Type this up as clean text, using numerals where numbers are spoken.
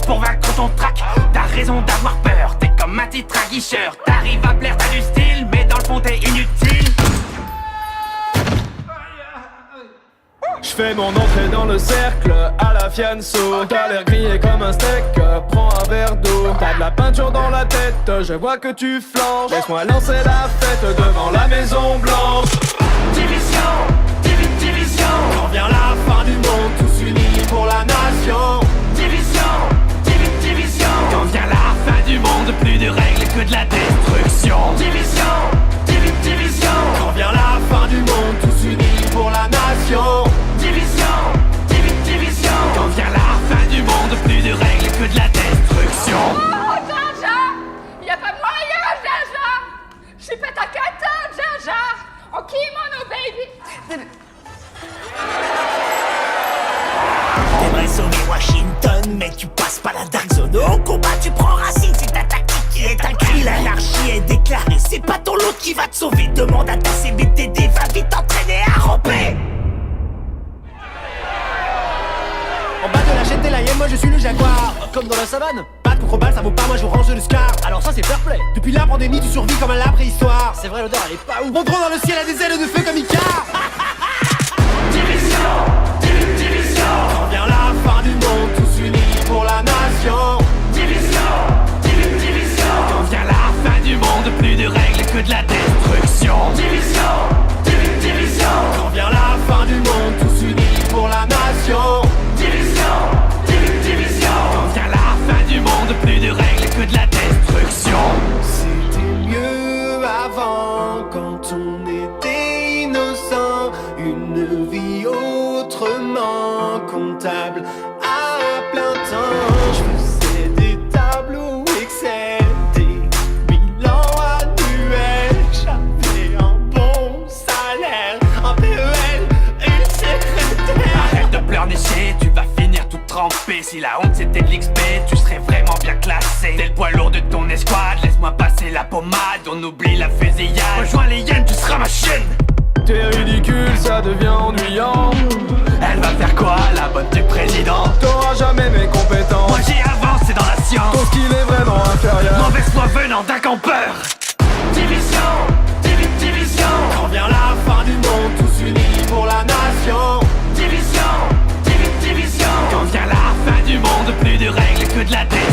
pour vaincre ton trac. T'as raison d'avoir peur, t'es comme un titre aguicheur. T'arrives à plaire, t'as du style, mais dans le fond t'es inutile. J'fais mon entrée dans le cercle à la fianso. T'as l'air grillé comme un steak, prends un verre d'eau. T'as de la peinture dans la tête, je vois que tu flanches. Laisse-moi lancer la fête devant la Maison Blanche. Division, division. Quand vient la fin du monde, tous unis pour la nation. Division, division. Quand vient la fin du monde, plus de règles que de la destruction. Division, division. Quand vient la fin du monde, tous unis pour la nation. Division, division. Quand vient la fin du monde, plus de règles que de la destruction. Oh, Jar-Jar, y'a pas moyen, Jar-Jar. J'suis pas ta cata, Jar-Jar. Oh, kimono, baby. T'aimerais sauver Washington, mais tu passes pas la Dark Zone. Au combat, tu prends racine, c'est ta tactique qui est un cri. L'anarchie est déclarée, c'est pas ton lot qui va te sauver. Demande à ta CBTD, va vite t'entraîner à ramper. En bas de la chaîne des lions, moi je suis le jaguar. Comme dans la savane, pas de contre-balle, ça vaut pas, moi je range le scar. Alors ça c'est fair play. Depuis la pandémie, tu survis comme à la préhistoire. C'est vrai, l'odeur elle est pas ouf. Mon drone dans le ciel a des ailes de feu comme Icar. Division, division. Quand vient la fin du monde, tous unis pour la nation. Division, division. Quand vient la fin du monde, plus de règles que de la destruction. Division, division. Quand vient la fin du monde, tous unis pour la nation. Division, division. Quand vient la fin du monde, plus de règles que de la destruction. C'était mieux avant quand on était innocent. Une vie autrement comptable à plein temps. Je faisais des tableaux Excel, des bilans annuels. J'avais un bon salaire, un PEL et une secrétaire. Arrête de pleurnicher, tu vas finir tout trempé. Si la honte c'était de l'XP, tu serais vraiment bien classé. T'es le poids lourd de ton escouade, laisse-moi passer la pommade. On oublie la fusillade, rejoins les hyènes, tu seras ma chaîne. T'es ridicule, ça devient ennuyant. Elle va faire quoi, la bonne du président? T'auras jamais mes compétences. Moi j'ai avancé dans la Ton science. skill est vraiment inférieur. Mauvaise foi venant d'un campeur. Division, division. Quand vient la fin du monde, tous unis pour la nation. Division, division. Quand vient la fin du monde, plus de règles que de la décision.